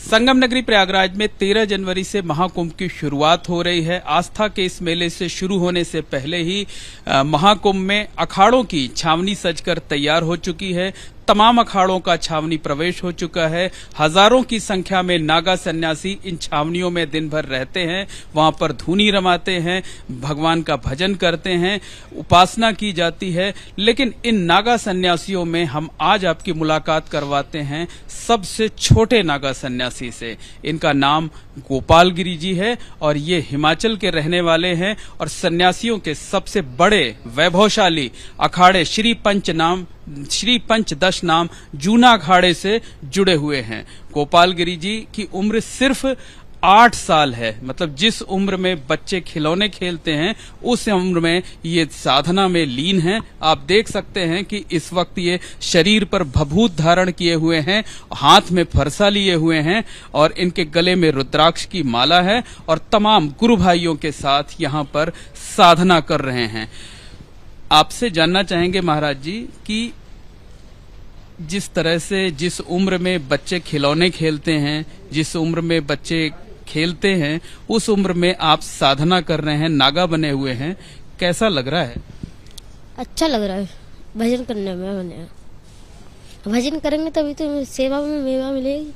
संगम नगरी प्रयागराज में 13 जनवरी से महाकुंभ की शुरुआत हो रही है। आस्था के इस मेले से शुरू होने से पहले ही महाकुंभ में अखाड़ों की छावनी सजकर तैयार हो चुकी है। तमाम अखाड़ों का छावनी प्रवेश हो चुका है। हजारों की संख्या में नागा सन्यासी इन छावनियों में दिन भर रहते हैं, वहां पर धूनी रमाते हैं, भगवान का भजन करते हैं, उपासना की जाती है। लेकिन इन नागा सन्यासियों में हम आज आपकी मुलाकात करवाते हैं सबसे छोटे नागा सन्यासी से। इनका नाम गोपाल गिरी जी है और ये हिमाचल के रहने वाले हैं और सन्यासियों के सबसे बड़े वैभवशाली अखाड़े श्री पंचदश नाम जूना अखाड़े से जुड़े हुए हैं। गोपाल गिरी जी की उम्र सिर्फ 8 साल है। मतलब जिस उम्र में बच्चे खिलौने खेलते हैं उस उम्र में ये साधना में लीन हैं। आप देख सकते हैं कि इस वक्त ये शरीर पर भभूत धारण किए हुए हैं, हाथ में फरसा लिए हुए हैं और इनके गले में रुद्राक्ष की माला है और तमाम गुरु भाइयों के साथ यहाँ पर साधना कर रहे हैं। आपसे जानना चाहेंगे महाराज जी कि जिस तरह से जिस उम्र में बच्चे खिलौने खेलते हैं, जिस उम्र में बच्चे खेलते हैं, उस उम्र में आप साधना कर रहे हैं, नागा बने हुए हैं, कैसा लग रहा है? अच्छा लग रहा है। भजन करने में बने, भजन करेंगे तभी तो सेवा में मेवा मिलेगी,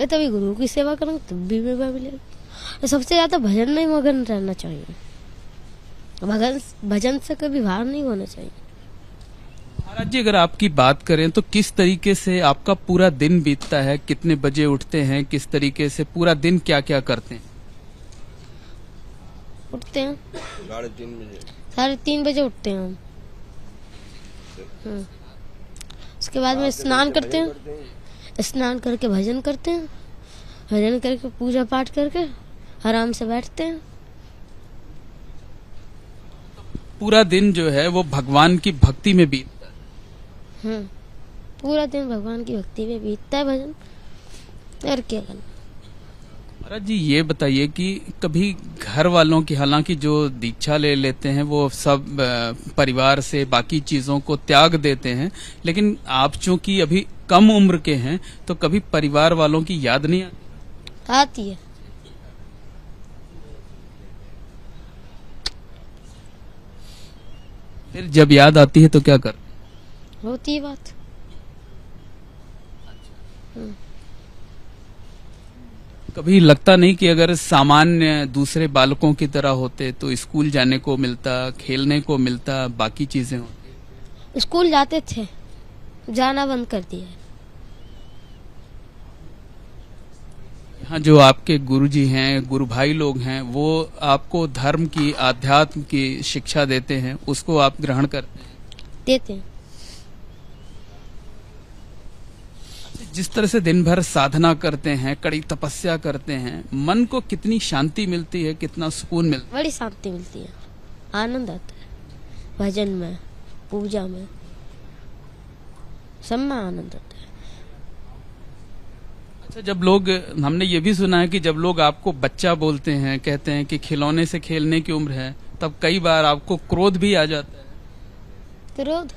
तभी गुरु की सेवा करेंगे तब भी मेवा मिलेगी। सबसे ज्यादा भजन में मगन रहना चाहिए, भजन से कभी बाहर नहीं होना चाहिए। महाराज जी, अगर आपकी बात करें तो किस तरीके से आपका पूरा दिन बीतता है? कितने बजे उठते हैं? किस तरीके से पूरा दिन क्या क्या करते हैं? उठते हैं 3:30 बजे उठते हैं हम। उसके बाद में स्नान करते हैं, स्नान करके भजन करते हैं, भजन करके पूजा पाठ करके आराम से बैठते हैं। पूरा दिन जो है वो भगवान की भक्ति में बीतता है। पूरा दिन भगवान की भक्ति में बीतता है भजन, और क्या करना। महाराज जी, ये बताइए कि कभी घर वालों की, हालांकि जो दीक्षा ले लेते हैं वो सब परिवार से बाकी चीजों को त्याग देते हैं, लेकिन आप चूंकि अभी कम उम्र के हैं तो कभी परिवार वालों की याद नहीं आती? आती है। फिर जब याद आती है तो क्या कर? होती है बात। कभी लगता नहीं कि अगर सामान्य दूसरे बालकों की तरह होते तो स्कूल जाने को मिलता, खेलने को मिलता, बाकी चीजें होती? स्कूल जाते थे, जाना बंद कर दिया है। यहाँ जो आपके गुरुजी हैं, गुरु भाई लोग हैं, वो आपको धर्म की, आध्यात्म की शिक्षा देते हैं, उसको आप ग्रहण करते हैं? देते हैं। जिस तरह से दिन भर साधना करते हैं, कड़ी तपस्या करते हैं, मन को कितनी शांति मिलती है, कितना सुकून मिलता है? बड़ी शांति मिलती है, आनंद आता है भजन में, पूजा में, सब में आनंद आता है। अच्छा, जब लोग, हमने ये भी सुना है कि जब लोग आपको बच्चा बोलते हैं, कहते हैं कि खिलौने से खेलने की उम्र है, तब कई बार आपको क्रोध भी आ जाता है? क्रोध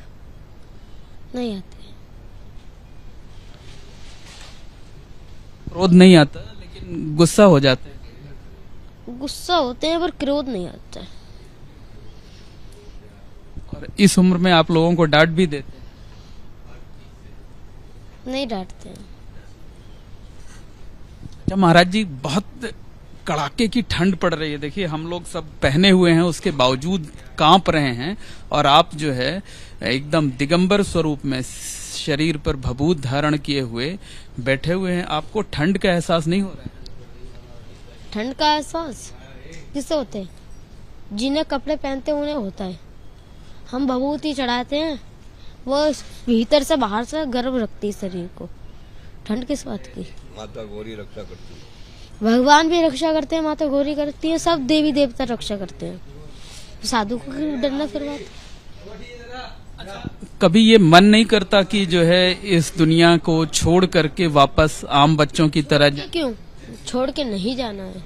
नहीं आता। क्रोध नहीं आता, लेकिन गुस्सा हो जाता है? गुस्सा होते हैं पर क्रोध नहीं आता है। और इस उम्र में आप लोगों को डांट भी देते हैं? नहीं डांटते हैं। अच्छा महाराज जी, बहुत कड़ाके की ठंड पड़ रही है। देखिए, हम लोग सब पहने हुए हैं, उसके बावजूद कांप रहे हैं, और आप जो है एकदम दिगंबर स्वरूप में शरीर पर भभूत धारण किए हुए बैठे हुए हैं। आपको ठंड का एहसास नहीं हो रहा है? ठंड का एहसास किसे होते हैं? जिन्हें कपड़े पहनते हैं उन्हें होता है। हम भभूति चढ़ाते हैं, वो भीतर से बाहर से गर्म रखती है शरीर को। ठंड किस बात की? माता गौरी रक्षा करती है। भगवान भी रक्षा करते हैं, माता गौरी करती है, सब देवी देवता रक्षा करते हैं। साधु को क्यों डरना फिर बात? कभी ये मन नहीं करता कि जो है इस दुनिया को छोड़ करके वापस आम बच्चों की तरह क्यों छोड़ के नहीं जाना है?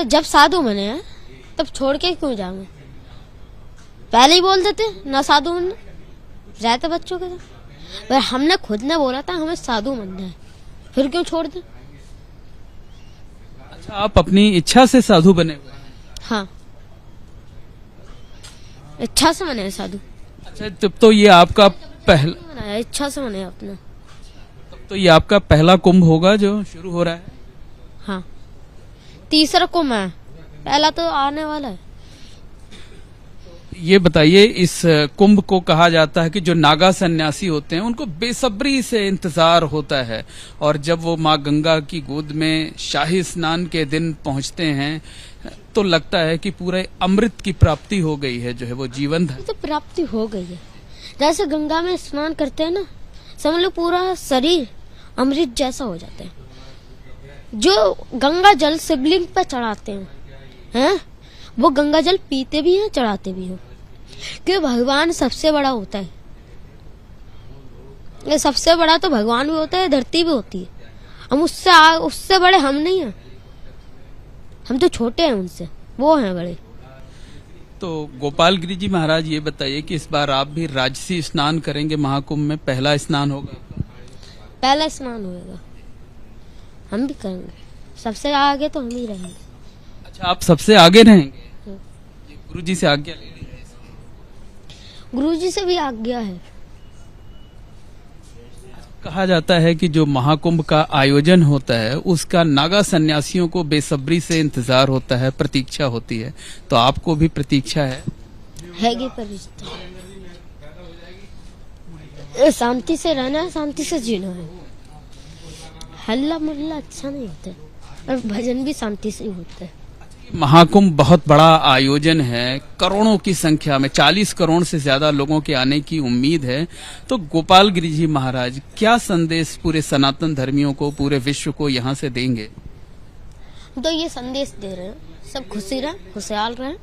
जब साधु बने हैं तब छोड़ के क्यों जाऊंगे? पहले ही बोल देते ना साधु बनना, रहते बच्चों के साथ। पर हमने खुद ने बोला था हमें साधु बनना है, फिर क्यों छोड़ दें? अच्छा, आप अपनी इच्छा से साधु बने हुए हैं? हाँ, इच्छा से बने हैं साधु। अच्छा, तब तो ये आपका पहला बनाया, इच्छा से बने अपना। तब तो ये आपका पहला कुंभ होगा जो शुरू हो रहा है। हाँ, तीसरा कुंभ है, पहला तो आने वाला है। ये बताइए, इस कुंभ को कहा जाता है कि जो नागा सन्यासी होते हैं उनको बेसब्री से इंतजार होता है, और जब वो माँ गंगा की गोद में शाही स्नान के दिन पहुंचते हैं तो लगता है कि पूरे अमृत की प्राप्ति हो गई है, जो है वो जीवन है। तो प्राप्ति हो गई है। जैसे गंगा में स्नान करते हैं ना, समझ लो पूरा शरीर अमृत जैसा हो जाता है। जो गंगा जल शिवलिंग पर चढ़ाते हैं, वो गंगा जल पीते भी हैं, चढ़ाते भी हैं, क्योंकि भगवान सबसे बड़ा होता है। ये सबसे बड़ा तो भगवान भी होता है, धरती भी होती है। हम उससे बड़े हम नहीं हैं, हम तो छोटे हैं उनसे, वो हैं बड़े। तो गोपाल गिरी जी महाराज, ये बताइए कि इस बार आप भी राजसी स्नान करेंगे महाकुंभ में, पहला स्नान होगा? पहला स्नान होगा, हम भी करेंगे। सबसे आगे तो हम ही रहेंगे। अच्छा, आप सबसे आगे रहेंगे? गुरु जी से आज्ञा ले ली है? गुरु जी से भी आज्ञा है। कहा जाता है कि जो महाकुंभ का आयोजन होता है उसका नागा सन्यासियों को बेसब्री से इंतजार होता है, प्रतीक्षा होती है, तो आपको भी प्रतीक्षा है? हैगी परिस्थिति, शांति से रहना है, शांति से जीना है। हल्ला मुल्ला अच्छा नहीं होता है, और भजन भी शांति से ही होता है। महाकुंभ बहुत बड़ा आयोजन है, करोड़ों की संख्या में, 40 करोड़ से ज्यादा लोगों के आने की उम्मीद है। तो गोपाल गिरी जी महाराज क्या संदेश पूरे सनातन धर्मियों को, पूरे विश्व को यहाँ से देंगे? तो ये संदेश दे रहे हैं, सब खुशी रहें, खुशहाल रहें,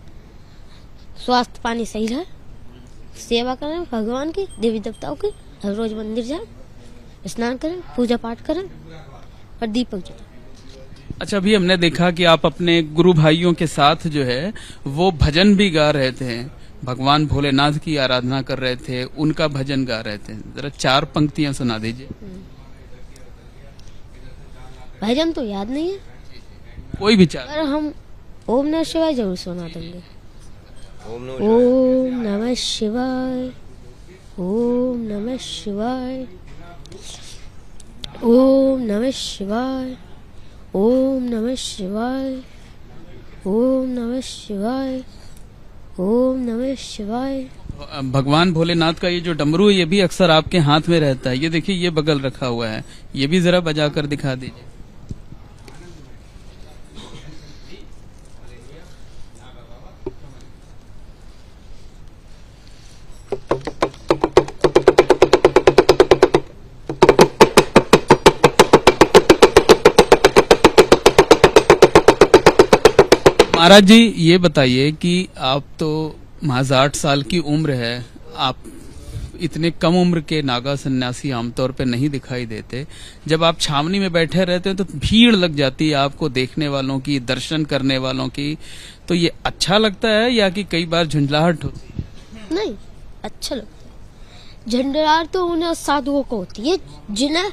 स्वास्थ्य पानी सही रहे, सेवा करें भगवान की, देवी देवताओं की, हर रोज मंदिर जाएं, स्नान करें, पूजा पाठ करें और दीपक जलाएं। अच्छा, अभी हमने देखा कि आप अपने गुरु भाइयों के साथ जो है वो भजन भी गा रहे थे, भगवान भोलेनाथ की आराधना कर रहे थे, उनका भजन गा रहे थे। जरा 4 पंक्तियां सुना दीजिए। भजन तो याद नहीं है, कोई भी 4। पर हम ओम नमः शिवाय जरूर सुना देंगे। ओम ओम नमः शिवाय, ओम नमः शिवाय, ओम नमः शिवाय, ओम नमः शिवाय, ओम नमः शिवाय, ओम नमः शिवाय। भगवान भोलेनाथ का ये जो डमरू है ये भी अक्सर आपके हाथ में रहता है, ये देखिए ये बगल रखा हुआ है, ये भी जरा बजाकर दिखा दीजिए। महाराज जी, ये बताइए कि आप तो महज 8 साल की उम्र है, आप इतने कम उम्र के नागा सन्यासी आमतौर पे नहीं दिखाई देते। जब आप छावनी में बैठे रहते हैं तो भीड़ लग जाती है आपको देखने वालों की, दर्शन करने वालों की, तो ये अच्छा लगता है या कि कई बार झुंझलाहट होती है? नहीं, अच्छा लगता है। झंझलाहट तो उन्हें साधुओं को होती है, जिन्हें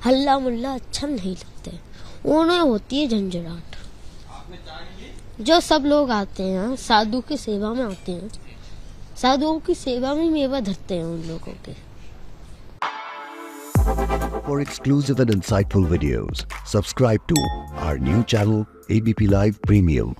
हल्ला मुल्ला अच्छा नहीं लगता, उन्हें होती है झंझलाहट। जो सब लोग आते हैं साधु की सेवा में आते हैं, साधुओं की सेवा में मेवा धरते हैं उन लोगों के। For exclusive and insightful videos, subscribe to our new channel ABP Live Premium.